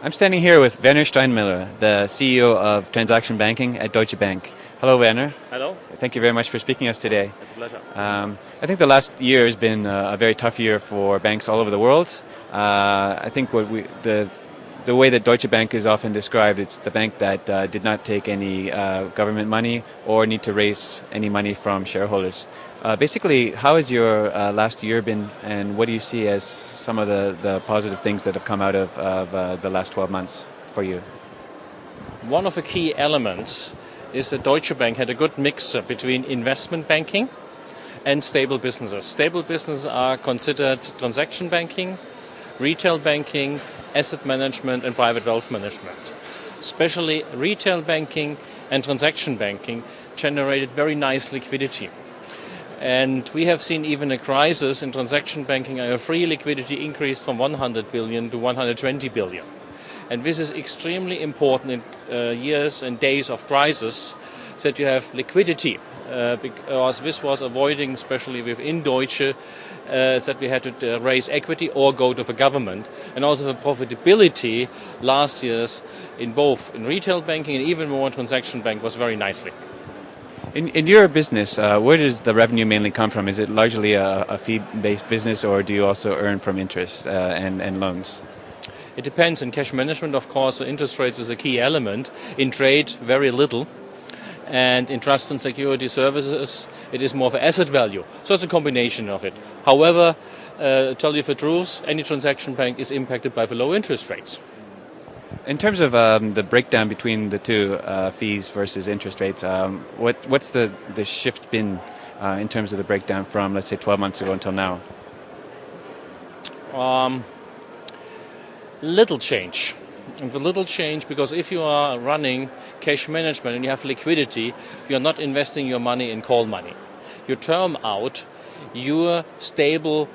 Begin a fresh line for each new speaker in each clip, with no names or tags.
I'm standing here with Werner Stenimuller, the CEO of Transaction Banking at Deutsche Bank. Hello, Werner.
Hello.
Thank you very much for speaking to us today.
It's a pleasure.
I think the last year has been a very tough year for banks all over the world. I think the way that Deutsche Bank is often described, it's the bank that did not take any government money or need to raise any money from shareholders. Basically, how has your last year been, and what do you see as some of the positive things that have come out of the last 12 months for you?
One of the key elements is that Deutsche Bank had a good mixture between investment banking and stable businesses. Stable businesses are considered transaction banking, retail banking, asset management and private wealth management. Especially retail banking and transaction banking generated very nice liquidity. And we have seen even a crisis in transaction banking, a free liquidity increased from 100 billion to 120 billion. And this is extremely important in years and days of crisis, that you have liquidity, because this was avoiding, especially within Deutsche, that we had to raise equity or go to the government. And also the profitability last year's in both in retail banking and even more in transaction bank was very nicely.
In your business, where does the revenue mainly come from? Is it largely a fee-based business, or do you also earn from interest and loans?
It depends. In cash management, of course, interest rates is a key element. In trade, very little. And in trust and security services, it is more of an asset value. So it's a combination of it. However, tell you the truth, any transaction bank is impacted by the low interest rates.
In terms of the breakdown between the two, fees versus interest rates, what's the shift been in terms of the breakdown from, let's say, 12 months ago until now?
Little change. And the little change, because if you are running cash management and you have liquidity, you are not investing your money in call money. You term out your stable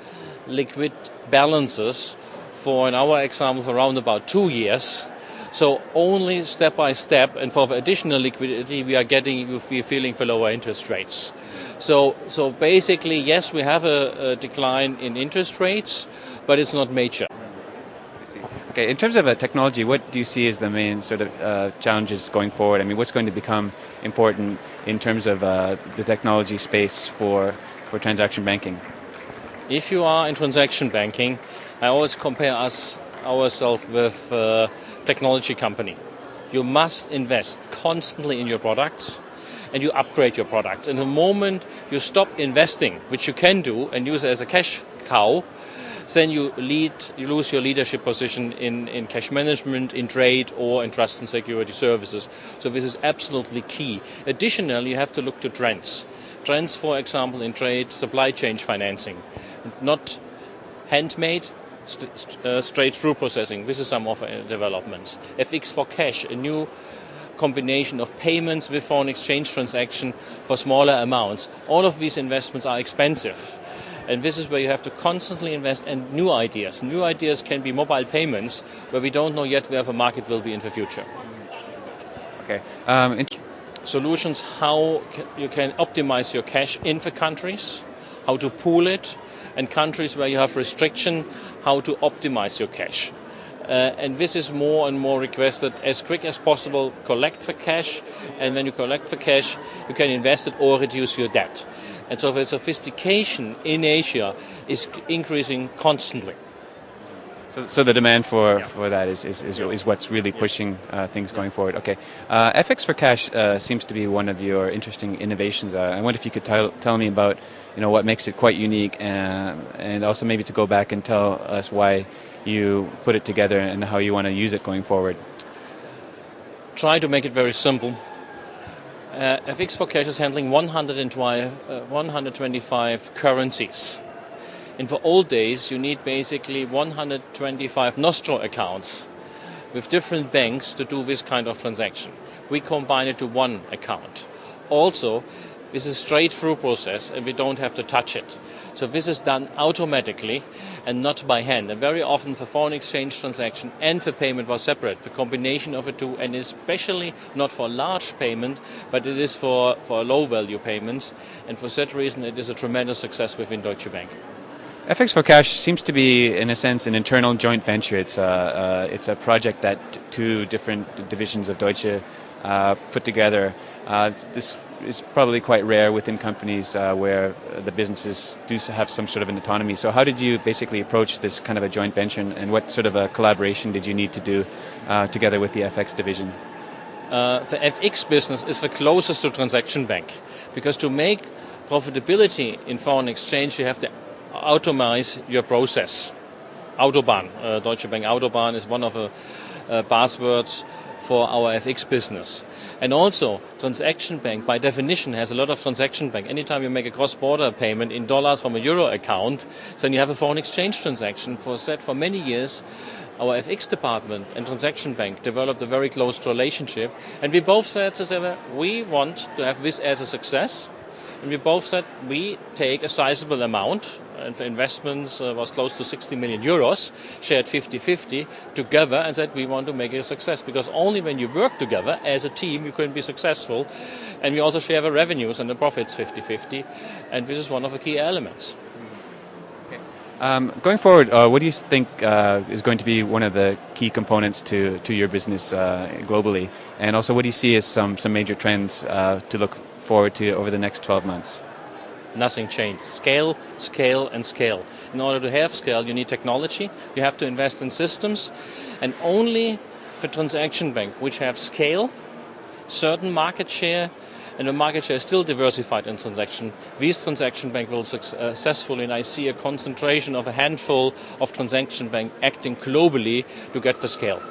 liquid balances for, in our example, around about 2 years. So only step by step, and for the additional liquidity, we are feeling for lower interest rates. So basically, yes, we have a decline in interest rates, but it's not major.
Okay, in terms of technology, what do you see as the main sort of challenges going forward? I mean, what's going to become important in terms of the technology space for transaction banking?
If you are in transaction banking, I always compare ourselves with a technology company. You must invest constantly in your products and you upgrade your products. And the moment you stop investing, which you can do, and use it as a cash cow, then you lose your leadership position in cash management, in trade, or in trust and security services. So this is absolutely key. Additionally, you have to look to trends. Trends, for example, in trade, supply chain financing. Not handmade, straight-through processing. This is some of the developments. FX for cash, a new combination of payments with foreign exchange transaction for smaller amounts. All of these investments are expensive. And this is where you have to constantly invest in new ideas. New ideas can be mobile payments, where we don't know yet where the market will be in the future.
Okay.
Solutions, how you can optimize your cash in the countries, how to pool it, and countries where you have restriction, how to optimize your cash. And this is more and more requested. As quick as possible, collect the cash, and when you collect the cash, you can invest it or reduce your debt. And so the sophistication in Asia is increasing constantly.
So the demand for that is what's really pushing things going forward. Okay, FX for cash seems to be one of your interesting innovations. I wonder if you could tell me about what makes it quite unique, and also maybe to go back and tell us why you put it together and how you want to use it going forward.
Try to make it very simple. FX for cash is handling 125 currencies. In the old days, you need basically 125 Nostro accounts with different banks to do this kind of transaction. We combine it to one account. Also, this is a straight-through process, and we don't have to touch it. So this is done automatically and not by hand. And very often the foreign exchange transaction and the payment was separate, the combination of the two, and especially not for large payment, but it is for low-value payments. And for that reason, it is a tremendous success within Deutsche Bank.
FX for Cash seems to be, in a sense, an internal joint venture. It's a project that two different divisions of Deutsche put together. This is probably quite rare within companies where the businesses do have some sort of an autonomy. So how did you basically approach this kind of a joint venture, and what sort of a collaboration did you need to do together with the FX division?
The FX business is the closest to transaction bank, because to make profitability in foreign exchange you have to automate your process. Autobahn, Deutsche Bank Autobahn is one of the buzzwords for our FX business. And also, transaction bank, by definition, has a lot of transaction bank. Anytime you make a cross-border payment in dollars from a euro account, then you have a foreign exchange transaction. For many years, our FX department and transaction bank developed a very close relationship. And we both said, we want to have this as a success. And we both said we take a sizable amount, and the investments was close to 60 million euros, shared 50-50 together, and said we want to make it a success, because only when you work together as a team you can be successful. And we also share the revenues and the profits 50-50, and this is one of the key elements.
Going forward, what do you think is going to be one of the key components to your business globally? And also, what do you see as some major trends to look forward to over the next 12 months?
Nothing changed. Scale, scale, and scale. In order to have scale, you need technology. You have to invest in systems. And only for transaction bank, which have scale, certain market share, and the market share is still diversified in transaction, these transaction bank will successfully, and I see a concentration of a handful of transaction bank acting globally to get the scale.